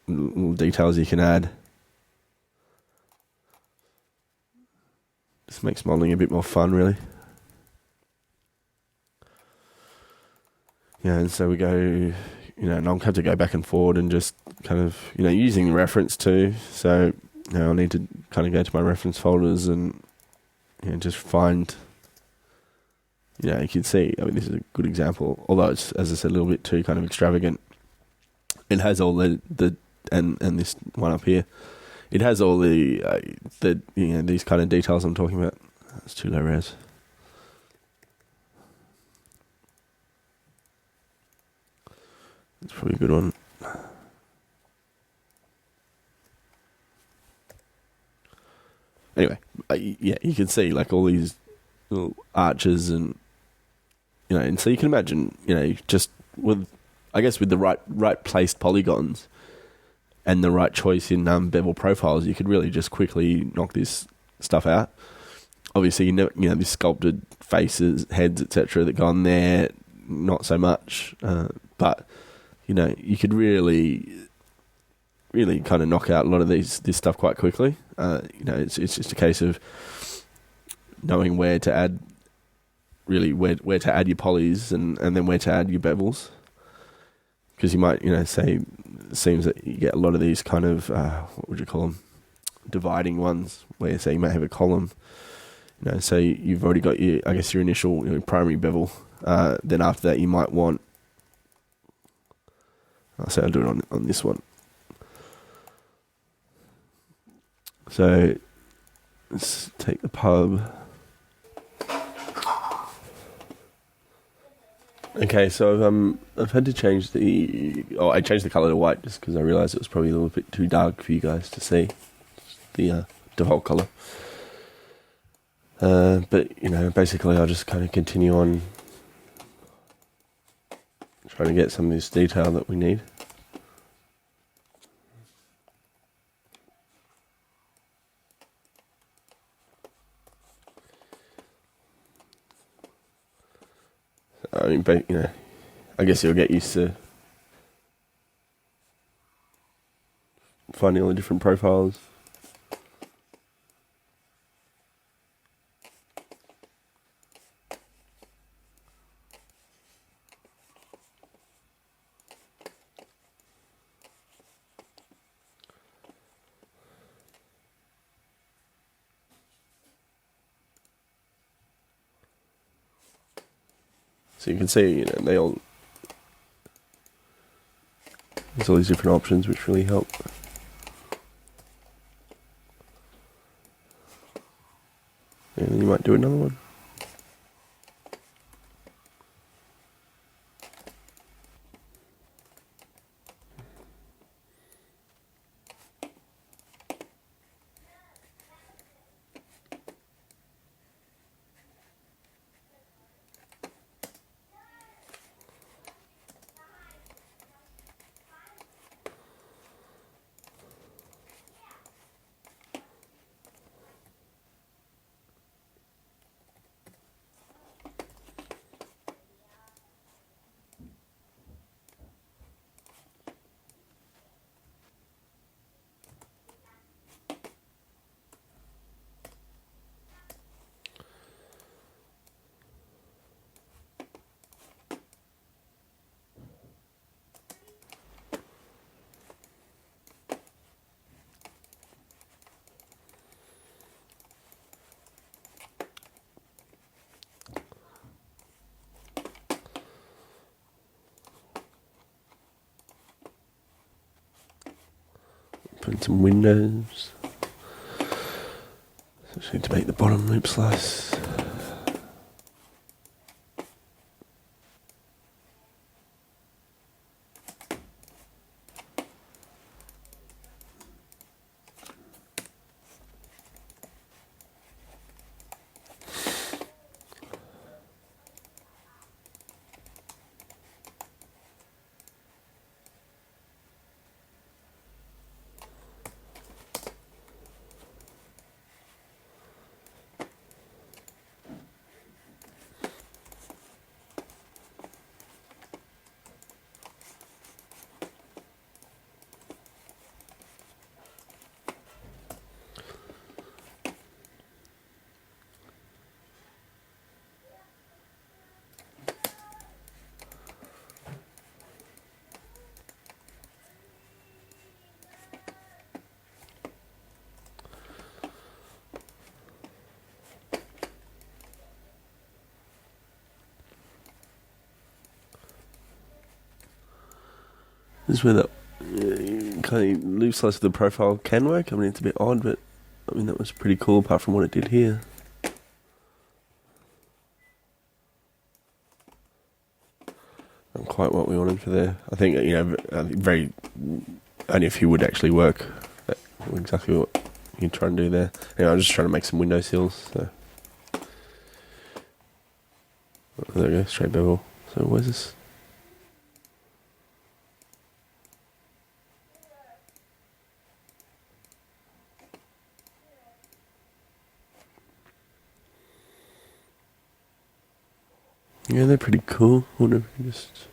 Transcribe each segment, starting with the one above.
little details you can add. Just makes modelling a bit more fun, really. Yeah, and so we go, and I'll have to go back and forward and just kind of, using the reference too. So, I'll need to kind of go to my reference folders and, just find, you can see, this is a good example, although it's, as I said, a little bit too kind of extravagant. It has all and this one up here, it has all the these kind of details I'm talking about. That's too low res. That's probably a good one. Anyway, you can see like all these little arches and, and so you can imagine, just with, I guess with the right placed polygons and the right choice in bevel profiles, you could really just quickly knock this stuff out. Obviously, these sculpted faces, heads, etc. that go on there, not so much, but you could really kind of knock out a lot of this stuff quite quickly. It's just a case of knowing where to add, really where to add your polys and then where to add your bevels. Because you might, say, it seems that you get a lot of these kind of, what would you call them, dividing ones, where you say you might have a column. So you've already got your initial primary bevel. Then after that, you might want, I'll do it on this one. So let's take the pub. Okay, so I've had to change I changed the colour to white just because I realised it was probably a little bit too dark for you guys to see the default colour. But basically I'll just kind of continue on trying to get some of this detail that we need. I guess you'll get used to finding all the different profiles. So you can see, there's all these different options which really help. And then you might do another one. Put some windows. So just need to make the bottom loop slice. is where that kind of loose slice of the profile can work. I mean, it's a bit odd, but I mean, that was pretty cool apart from what it did here. Not quite what we wanted for there. I think, very only a few would actually work. Exactly what you try and do there. Anyway, I'm just trying to make some window sills. So there we go, straight bevel. So where's this? Yeah, they're pretty cool. I wonder if we just...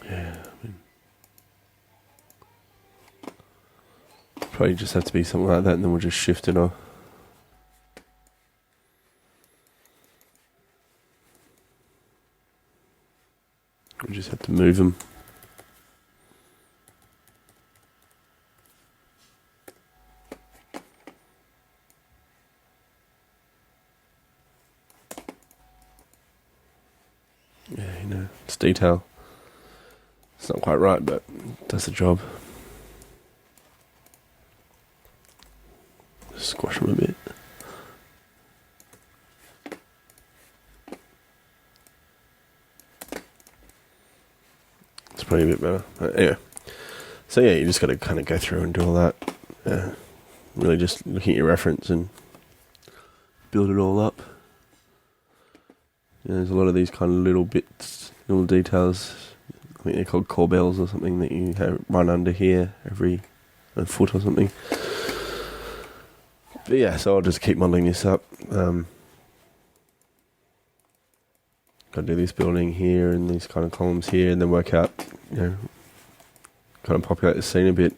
Yeah, I mean, probably just have to be something like that, and then we'll just shift it off. We just have to move them. Yeah, it's detail. It's not quite right, but it does the job. Squash them a bit. It's probably a bit better. But anyway. So yeah, you just got to kind of go through and do all that. Really just looking at your reference and build it all up. There's a lot of these kind of little bits, little details. I think they're called corbels or something that you run under here every foot or something. But yeah, so I'll just keep modelling this up. Got to do this building here and these kind of columns here, and then work out, kind of populate the scene a bit.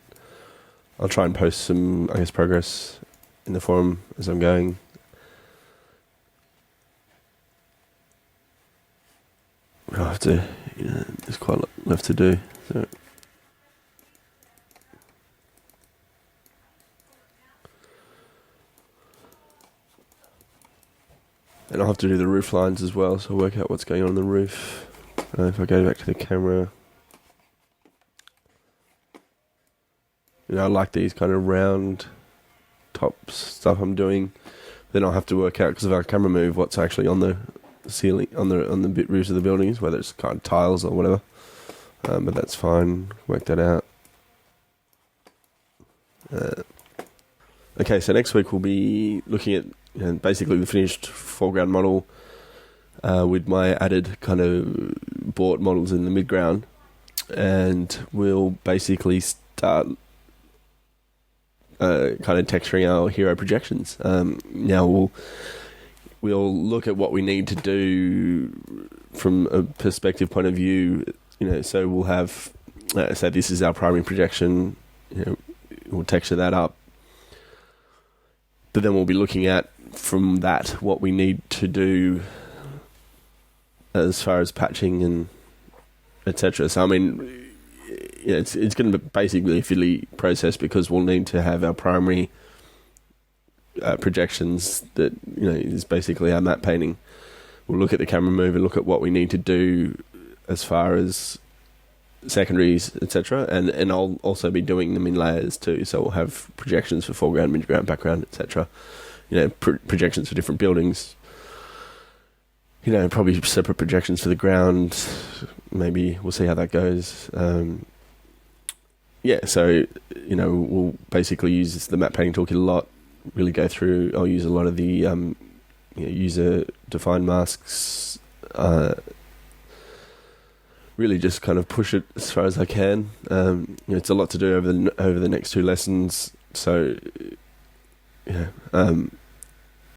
I'll try and post some, progress in the forum as I'm going. I'll have to, there's quite a lot left to do. So. And I'll have to do the roof lines as well, so I'll work out what's going on the roof. If I go back to the camera, I like these kind of round top stuff I'm doing. Then I'll have to work out, because if our camera move, what's actually on the ceiling, on the bit roofs of the buildings, whether it's kind of tiles or whatever. But that's fine. Work that out. Okay, so next week we'll be looking at basically the finished foreground model with my added kind of bought models in the midground, and we'll basically start kind of texturing our hero projections. Now we'll look at what we need to do from a perspective point of view. So we'll have say this is our primary projection. We'll texture that up. But then we'll be looking at, from that, what we need to do as far as patching and etc. So, I mean, it's going to be basically a fiddly process, because we'll need to have our primary projections that, is basically our map painting. We'll look at the camera move and look at what we need to do as far as secondaries, etc. And I'll also be doing them in layers too. So we'll have projections for foreground, midground, background, etc. Projections for different buildings. Probably separate projections for the ground. Maybe we'll see how that goes. So we'll basically use the map painting toolkit a lot. Really go through. I'll use a lot of the user-defined masks. Really just kind of push it as far as I can. It's a lot to do over the next two lessons, so